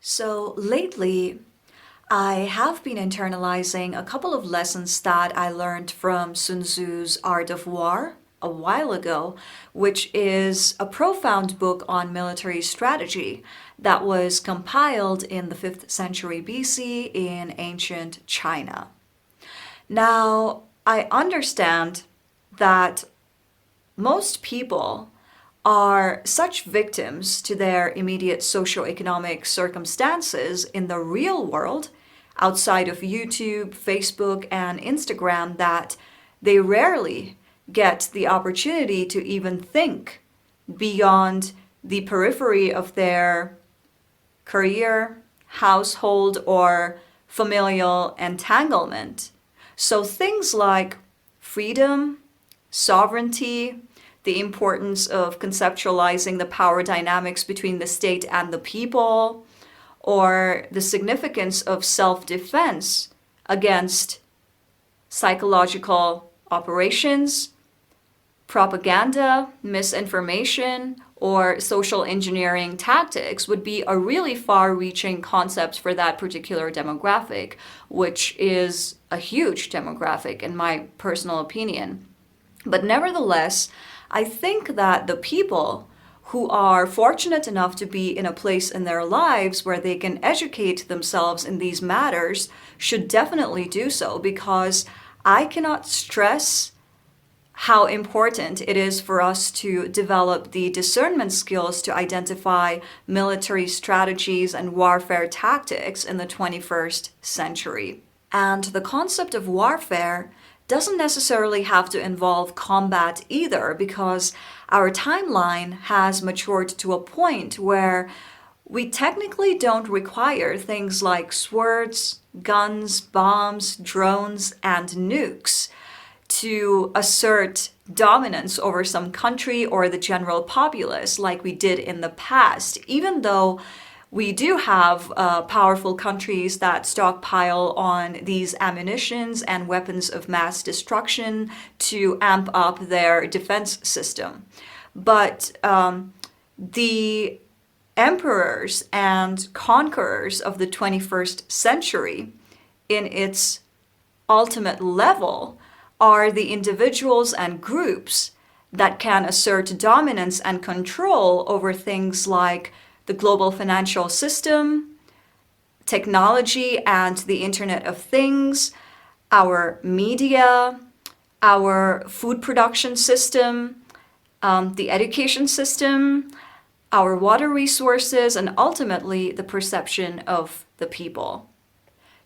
So lately, I have been internalizing a couple of lessons that I learned from Sun Tzu's Art of War a while ago, which is a profound book on military strategy that was compiled in the 5th century BC in ancient China. Now, I understand that most people are such victims to their immediate socioeconomic circumstances in the real world, outside of YouTube, Facebook, and Instagram, that they rarely get the opportunity to even think beyond the periphery of their career, household, or familial entanglement. So things like freedom, sovereignty, the importance of conceptualizing the power dynamics between the state and the people, or the significance of self-defense against psychological operations, propaganda, misinformation, or social engineering tactics would be a really far-reaching concept for that particular demographic, which is a huge demographic in my personal opinion. But nevertheless, I think that the people who are fortunate enough to be in a place in their lives where they can educate themselves in these matters should definitely do so, because I cannot stress how important it is for us to develop the discernment skills to identify military strategies and warfare tactics in the 21st century. And the concept of warfare doesn't necessarily have to involve combat either, because our timeline has matured to a point where we technically don't require things like swords, guns, bombs, drones, and nukes to assert dominance over some country or the general populace like we did in the past, even though we do have powerful countries that stockpile on these ammunitions and weapons of mass destruction to amp up their defense system. But the emperors and conquerors of the 21st century, in its ultimate level, are the individuals and groups that can assert dominance and control over things like the global financial system, technology and the Internet of Things, our media, our food production system, the education system, our water resources, and ultimately the perception of the people.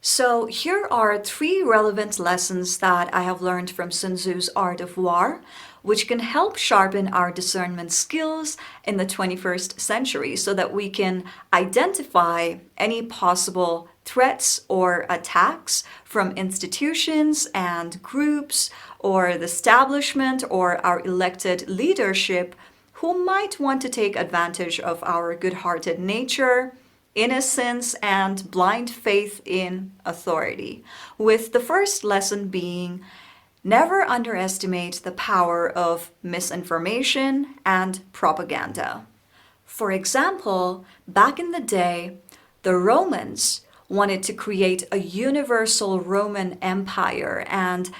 So here are 3 relevant lessons that I have learned from Sun Tzu's Art of War, which can help sharpen our discernment skills in the 21st century so that we can identify any possible threats or attacks from institutions and groups or the establishment or our elected leadership who might want to take advantage of our good-hearted nature, innocence, and blind faith in authority. With the first lesson being, never underestimate the power of misinformation and propaganda. For example, back in the day, the Romans wanted to create a universal Roman Empire and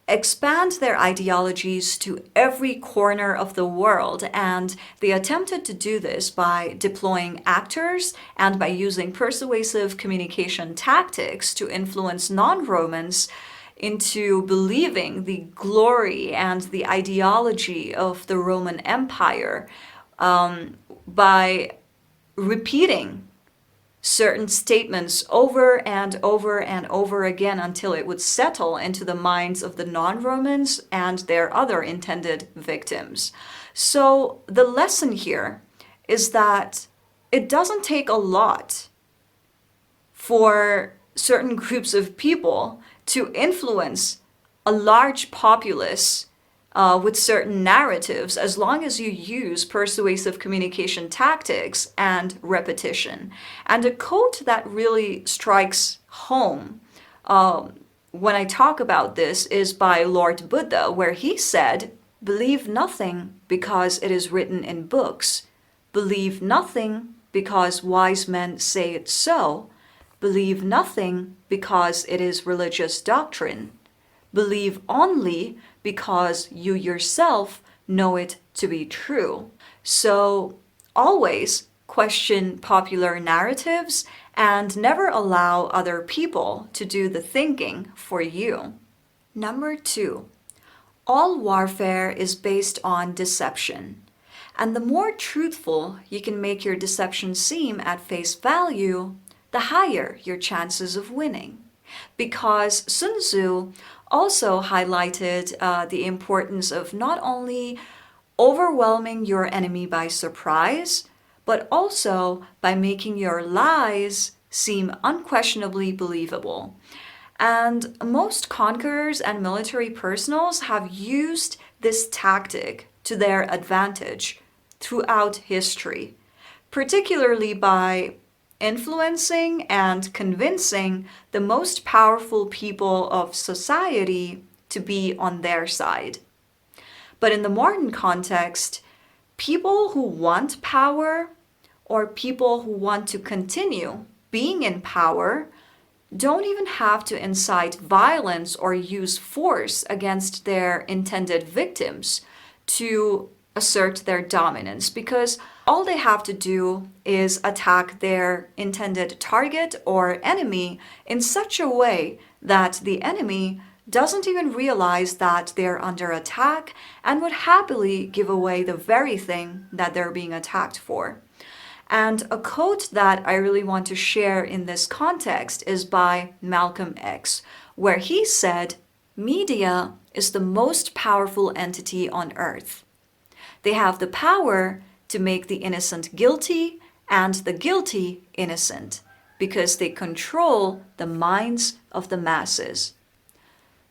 expand their ideologies to every corner of the world, and they attempted to do this by deploying actors and by using persuasive communication tactics to influence non-Romans into believing the glory and the ideology of the Roman Empire by repeating certain statements over and over and over again until it would settle into the minds of the non-Romans and their other intended victims. So the lesson here is that it doesn't take a lot for certain groups of people to influence a large populace with certain narratives, as long as you use persuasive communication tactics and repetition. And a quote that really strikes home when I talk about this is by Lord Buddha, where he said, "Believe nothing because it is written in books. Believe nothing because wise men say it so. Believe nothing because it is religious doctrine. Believe only because you yourself know it to be true. So always question popular narratives and never allow other people to do the thinking for you. Number 2, all warfare is based on deception. And the more truthful you can make your deception seem at face value, the higher your chances of winning. Because Sun Tzu also highlighted the importance of not only overwhelming your enemy by surprise, but also by making your lies seem unquestionably believable. And most conquerors and military personals have used this tactic to their advantage throughout history, particularly by influencing and convincing the most powerful people of society to be on their side. But in the modern context, people who want power or people who want to continue being in power don't even have to incite violence or use force against their intended victims to assert their dominance, because all they have to do is attack their intended target or enemy in such a way that the enemy doesn't even realize that they're under attack and would happily give away the very thing that they're being attacked for. And a quote that I really want to share in this context is by Malcolm X, where he said, "Media is the most powerful entity on earth. They have the power to make the innocent guilty and the guilty innocent because they control the minds of the masses."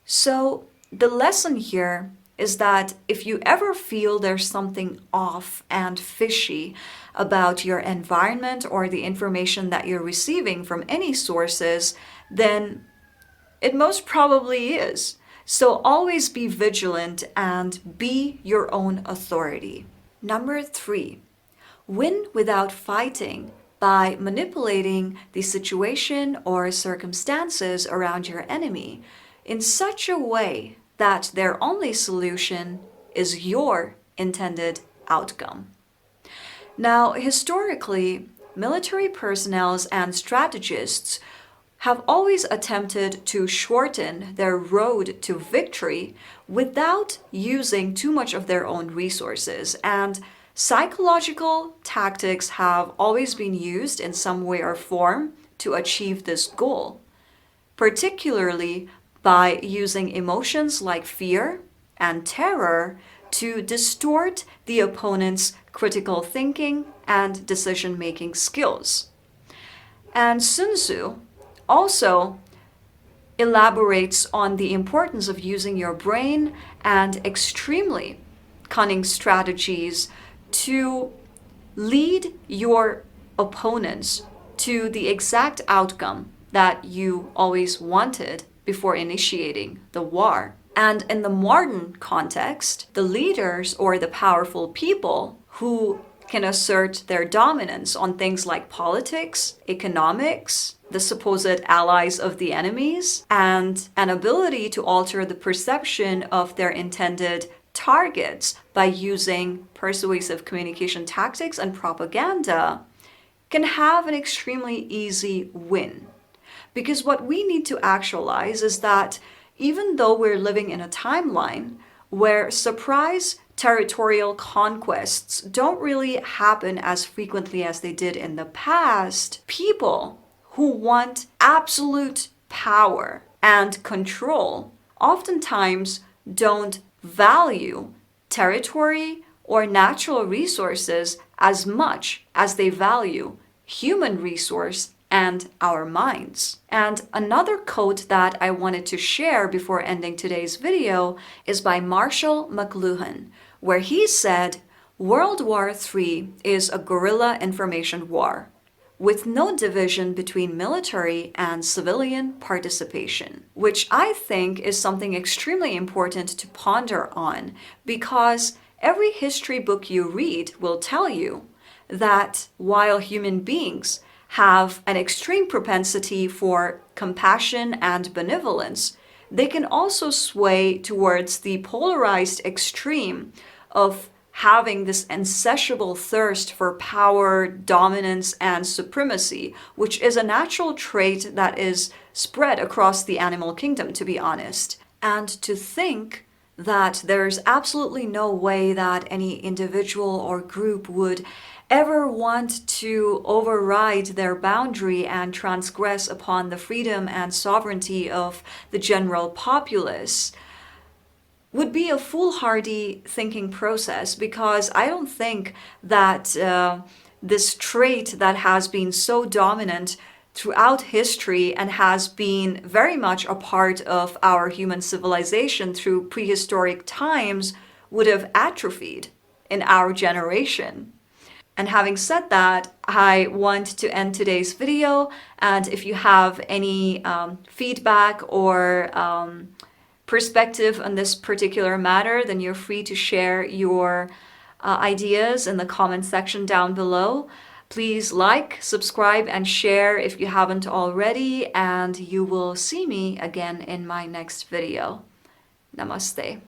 So the lesson here is that if you ever feel there's something off and fishy about your environment or the information that you're receiving from any sources, then it most probably is. So always be vigilant and be your own authority. Number 3, win without fighting by manipulating the situation or circumstances around your enemy in such a way that their only solution is your intended outcome. Now, historically, military personnel and strategists have always attempted to shorten their road to victory without using too much of their own resources, and psychological tactics have always been used in some way or form to achieve this goal, particularly by using emotions like fear and terror to distort the opponent's critical thinking and decision-making skills. And Sun Tzu also elaborates on the importance of using your brain and extremely cunning strategies to lead your opponents to the exact outcome that you always wanted before initiating the war. And in the modern context, the leaders or the powerful people who can assert their dominance on things like politics, economics, the supposed allies of the enemies, and an ability to alter the perception of their intended targets by using persuasive communication tactics and propaganda, can have an extremely easy win. Because what we need to actualize is that even though we're living in a timeline where surprise territorial conquests don't really happen as frequently as they did in the past, people who want absolute power and control oftentimes don't value territory or natural resources as much as they value human resource and our minds. And another quote that I wanted to share before ending today's video is by Marshall McLuhan, where he said, "World War III is a guerrilla information war, with no division between military and civilian participation," which I think is something extremely important to ponder on, because every history book you read will tell you that while human beings have an extreme propensity for compassion and benevolence, they can also sway towards the polarized extreme of having this insatiable thirst for power, dominance, and supremacy, which is a natural trait that is spread across the animal kingdom, to be honest. And to think that there's absolutely no way that any individual or group would ever want to override their boundary and transgress upon the freedom and sovereignty of the general populace would be a foolhardy thinking process, because I don't think that this trait that has been so dominant throughout history and has been very much a part of our human civilization through prehistoric times would have atrophied in our generation. And having said that, I want to end today's video, and if you have any feedback or perspective on this particular matter, then you're free to share your ideas in the comment section down below. Please like, subscribe, and share if you haven't already, and you will see me again in my next video. Namaste.